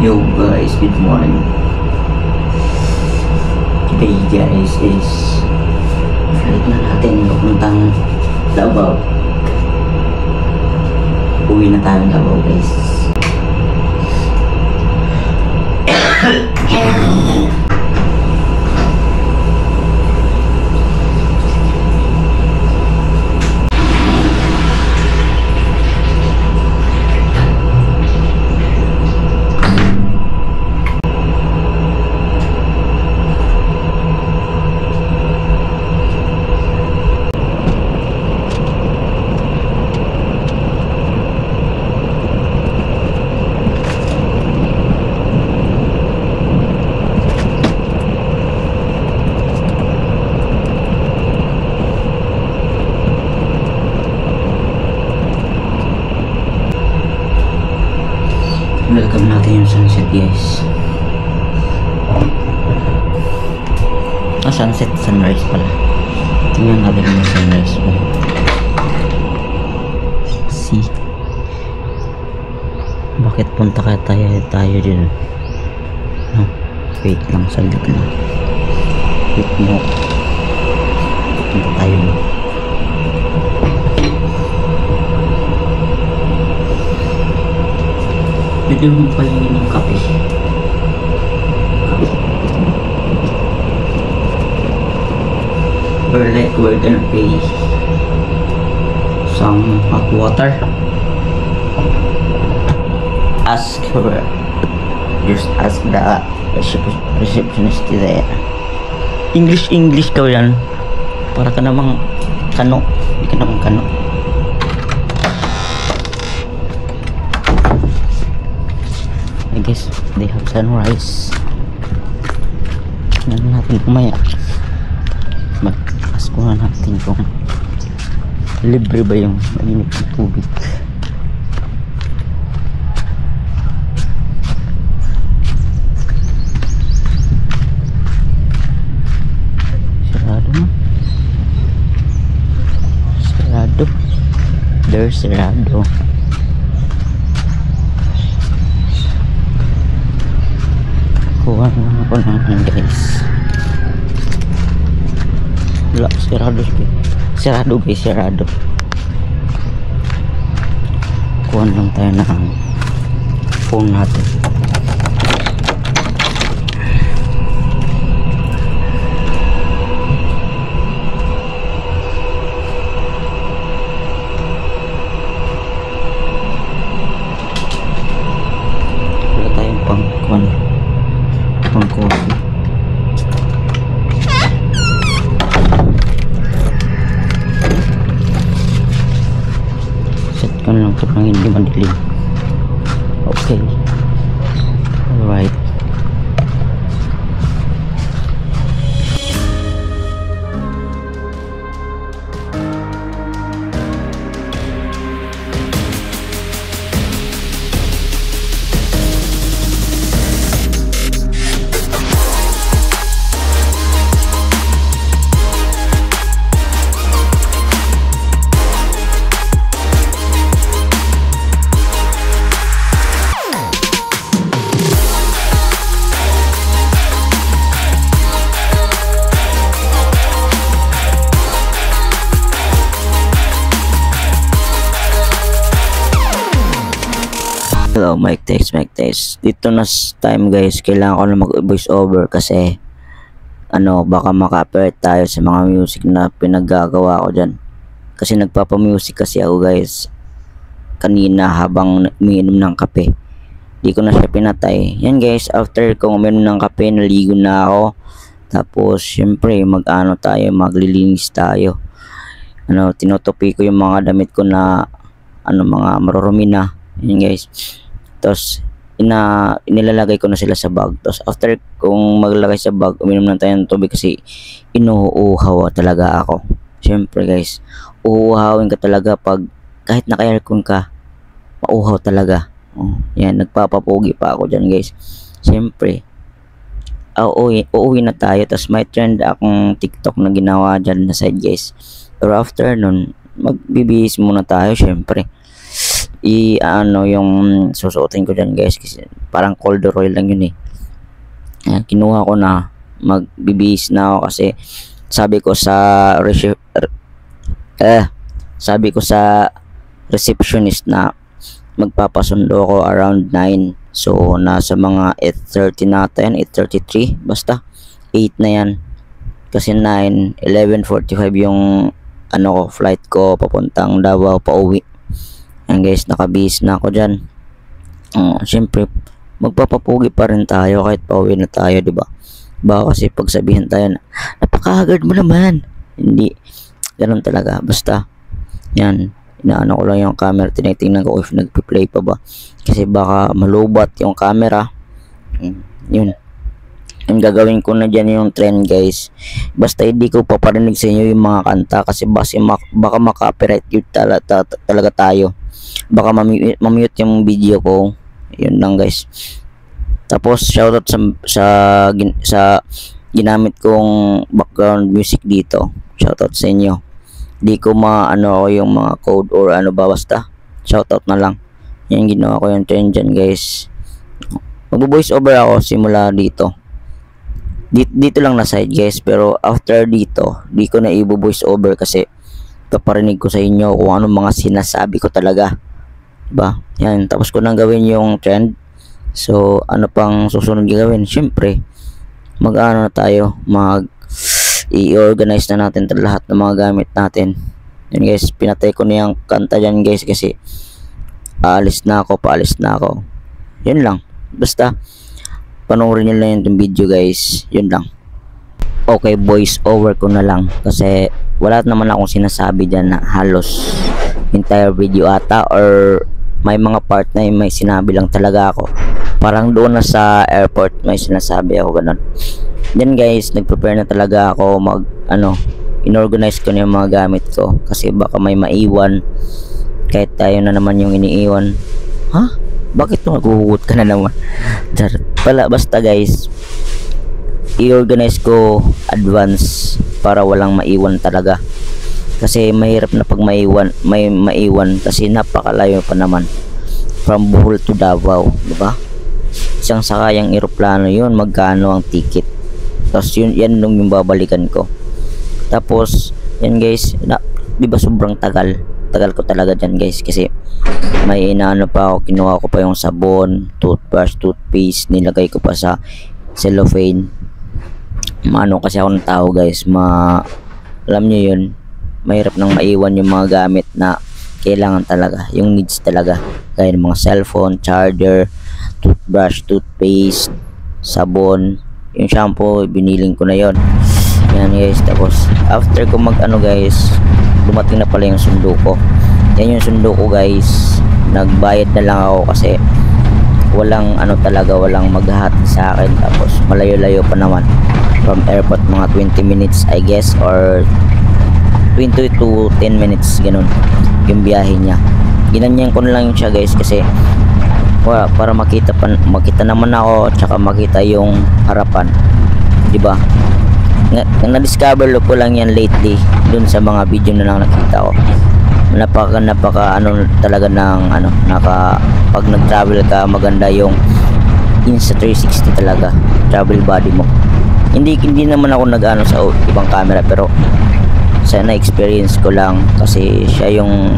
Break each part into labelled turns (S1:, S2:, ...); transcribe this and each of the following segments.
S1: Yo guys, good morning. Today guys is flight na natin papuntang Davao. Uwi na tayo ng Davao guys. Welcome natin yung sunset guys. Sunset, sunrise pala. Tingnan natin yung sunrise pala. See? Bakit punta kaya tayo din? No? Wait lang, salit lang. Wait mo. Punta tayo mo. Pwede mo palingin ng kape. Or like we're gonna pay some hot water. Just ask the receptionist there. English daw yan. Para ka namang kano. Hindi ka namang kano. I guess they have sunrise. Tingnan natin kumaya. Mag-ask ko na natin kung libre ba yung mainit na tubig. Sarado. There's sarado. Kuha na ako naman guys. Wala, sarado guys, sarado. Kuha lang tayo ng phone natin. Wala tayong pang coffee. Set ko na lang ito nang hindi madilim. Okay. Alright. Hello, mic test. Dito na time guys, kailangan ko na mag-voice over kasi baka maka-copyright tayo sa mga music na pinaggagawa ko dyan. Kasi nagpapa-music kasi ako guys kanina habang umiinom ng kape. Di ko na siya pinatay. Yan guys, after kong umiinom ng kape, naligo na ako. Tapos syempre maglilinis tayo. Tinutupi ko yung mga damit ko na mga marurumi na. Yan guys. Tapos inilalagay ko na sila sa bag. Tapos after kung maglagay sa bag, uminom na tayo ng tubig kasi inuuhaw talaga ako. Syempre guys, uuhawin ka talaga pag kahit naka-aircon ka, mauhaw talaga. Yan, nagpapapogi pa ako dyan guys. Syempre uuwi na tayo. Tapos may trend akong TikTok na ginawa dyan na side guys. Pero after nun, magbibihis muna tayo syempre. ano yung susuotin ko dyan guys, kasi parang corduroy lang yun eh. Kinuha ko na, magbibihis na ako kasi sabi ko sa receptionist na magpapasundo ko around 9. So nasa mga 8:30 natin, 8:33, basta 8 na yan kasi 9, 11:45 yung ano ko, flight ko papuntang Davao pa uwi. Yan guys, nakabihis na ako dyan. Siyempre magpapapugi pa rin tayo kahit pauwi na tayo, di ba? Baka kasi pagsabihin tayo na napakahagard mo naman, hindi ganun talaga. Basta yan, inaano ko lang yung camera, tinitingnan ko if nagpi-play pa ba, kasi baka malubat yung camera. Yun yung gagawin ko na dyan, yung trend guys. Basta hindi ko paparinig sa inyo yung mga kanta kasi baka maka-copyright talaga tayo, baka mamute yung video ko. Yun lang guys. Tapos shoutout sa ginamit kong background music dito, shoutout sa inyo. Di ko maano yung mga code or ano ba, basta shoutout na lang. Yan, ginawa ko yung trend dyan guys. Magbo-voice over ako simula dito. Dito lang na side guys, pero after dito di ko na i-voice over kasi paparinig ko sa inyo kung ano mga sinasabi ko talaga, diba? Yan, tapos ko nang gawin yung trend. So ano pang susunod gagawin? Syempre mag-ano na tayo, i-organize na natin lahat ng mga gamit natin. Yan guys, pinatay ko na yung kanta dyan guys kasi paalis na ako. Yun lang, basta panoorin nyo lang yung video guys. Yun lang. Okay, voice over ko na lang kasi wala naman akong sinasabi dyan na halos entire video ata, or may mga part na may sinabi lang talaga ako. Parang doon na sa airport may sinasabi ako, ganun. Then guys, nag-prepare na talaga ako, inorganize ko na yung mga gamit ko kasi baka may maiwan, kahit tayo na naman yung iniiwan. Bakit maghuhugot ka na naman? Basta guys, i-organize ko advance para walang maiwan talaga. Kasi mahirap na pag may maiwan kasi napakalayo pa naman from Bohol to Davao, diba? Isang sakayang eroplano yun, magkano ang ticket? Tapos yan yung babalikan ko. Tapos yan guys, diba sobrang tagal ko talaga dyan guys, kasi may inaano pa ako, kinuha ko pa yung sabon, toothbrush, toothpaste, nilagay ko pa sa cellophane. Maano kasi ako ng tao guys, alam nyo yun, mahirap nang maiwan yung mga gamit na kailangan talaga, yung needs talaga, gaya ng mga cellphone, charger, toothbrush, toothpaste, sabon, yung shampoo, biniling ko na yon. Yan guys. Tapos after ko guys, dumating na pala yung sundo ko. Yan yung sundo ko guys, nagbayad na lang ako kasi walang walang maghahati sa akin. Tapos malayo-layo pa naman from airport, mga 20 minutes I guess, or 20 to 10 minutes ganun yung biyahe niya. Ginanyan ko na lang siya guys kasi para makita naman ako, tsaka makita yung harapan, diba? Na-discover ko lang yan lately dun sa mga video na lang nakita ko. Napaka talaga ng pag nag-travel ka, maganda yung Insta360 talaga, travel body mo. Hindi naman ako sa ibang camera, pero sa na-experience ko lang kasi siya yung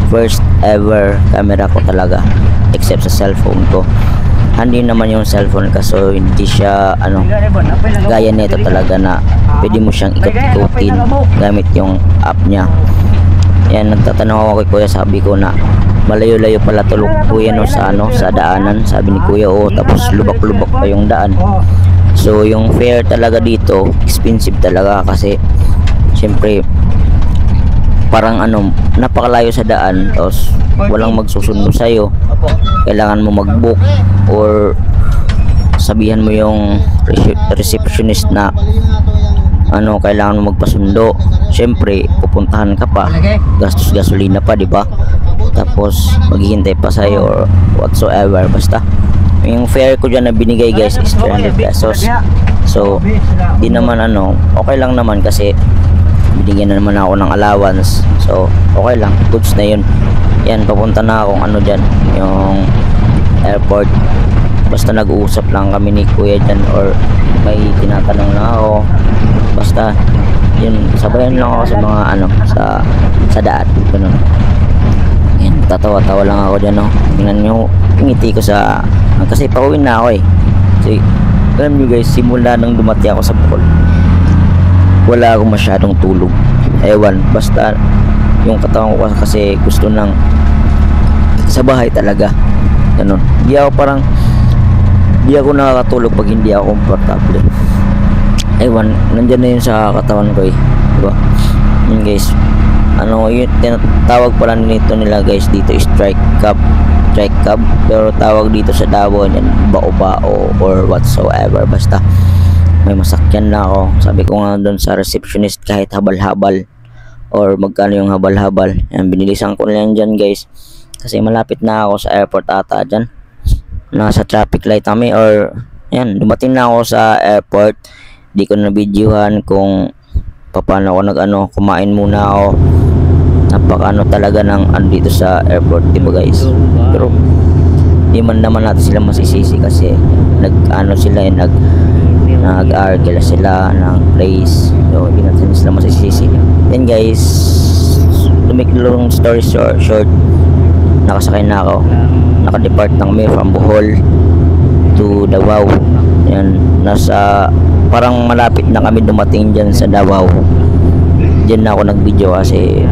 S1: first ever camera ko talaga, except sa cellphone ko. Hindi naman yung cellphone kasi hindi siya gaya nito talaga na pwede mo siyang ikot-ikotin gamit yung app niya. Yan, nagtatanong ako kay kuya, sabi ko na malayo-layo pala tulog kuya sa daanan. Sabi ni kuya, tapos lubak-lubak pa yung daan. So yung fare talaga dito expensive talaga kasi syempre parang napakalayo sa daan, tapos walang magsusundo sa'yo. Kailangan mo mag-book or sabihan mo yung receptionist na kailangan mo magpasundo. Syempre pupuntahan ka pa, gastos gasolina pa, diba? Tapos maghihintay pa sa'yo or whatsoever. Basta yung fare ko dyan na binigay guys is 300 pesos. So di naman okay lang naman kasi binigyan na naman ako ng allowance, so okay lang, goods na yun. yan, papunta na akong ano dyan, yung airport. Basta nag-uusap lang kami ni kuya dyan or may tinatanong lang ako. Basta yun, sabayan lang ako sa mga ano, sa daan, ganun. Yan, tatawa-tawa lang ako dyan, no. Tingnan nyo, ngiti ko sa, kasi pauwi na ako eh. So, alam nyo guys, simula nang dumati ako sa Bukol, wala akong masyadong tulog. Ewan, basta yung katawan ko kasi gusto nang sa bahay talaga, ganun. Di ako nakakatulog pag hindi ako komportable. Ewan, nandyan na yun sa katawan ko eh, diba? Yun guys, ano yun, tinatawag pala nito nila guys dito, strike cab, pero tawag dito sa Davao yan bao-bao or whatsoever. Basta may masakyan na ako. Sabi ko nga doon sa receptionist, kahit habal-habal or magkano yung habal-habal, yan, binilisan ko na yan dyan guys, kasi malapit na ako sa airport ata dyan. Nasa traffic light kami or yan, dumating na ako sa airport. Di ko na videohan kung paano ako kumain muna ako. Napaka talaga ng dito sa airport, diba guys? Pero di man naman natin sila masisisi kasi nag-argue sila ng place. So hindi natin sila masisisi. Then guys, to make long story short, nakasakay na ako. Naka-depart na kami from Bohol to Davao. Yan, nasa parang malapit na kami dumating dyan sa Davao. Diyan na ako nag-video kasi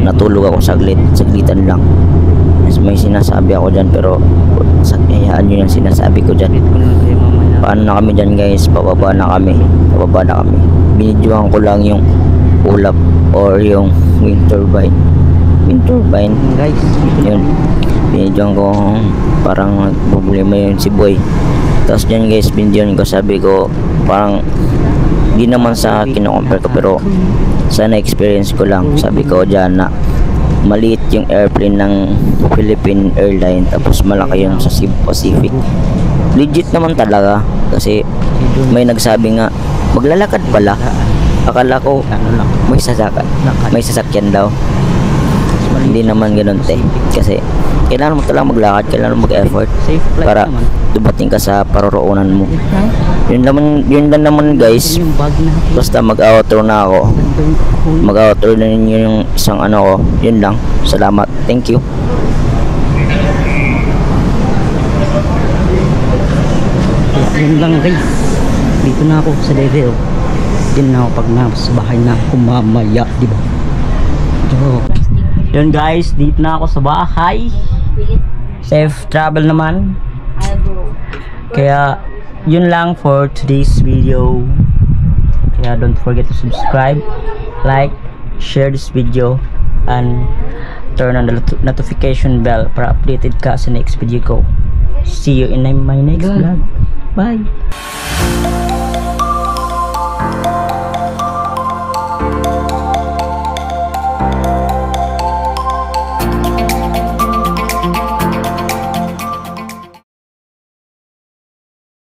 S1: natulog ako saglitan lang. May sinasabi ako dyan pero hayaan nyo yung sinasabi ko dyan. Paano na kami dyan guys? Pababa na kami. Binidyohan ko lang yung ulap or yung wind turbine guys. Yun, binidyohan ko, parang problema yun si boy. Tapos dyan guys, binidyohan ko, sabi ko parang di naman sa kino-compare ko pero sa na-experience ko lang. Sabi ko dyan na maliit yung airplane ng Philippine Airlines tapos malaki yung sa Cebu Pacific. Legit naman talaga kasi may nagsabi nga maglalakad pala. Akala ko may sasakyan daw. Hindi naman ganun kasi kailangan mo talaga maglakad, kailangan mo mag-effort para dumating ka sa paroroonan mo. Yun lang naman guys. Basta mag-outro na ako. Mag-outro na ninyo yung isang ko. Yun lang. Salamat. Thank you.
S2: Yun lang guys. Dito na ako sa Davao. Din na ako pag nasa bahay na ako mamaya, diba? Yun guys, dito na ako sa bahay. Safe travel naman. Kaya yun lang for today's video. Kaya don't forget to subscribe, like, share this video, and turn on the notification bell para updated ka sa next video ko. See you in my next vlog. Bye.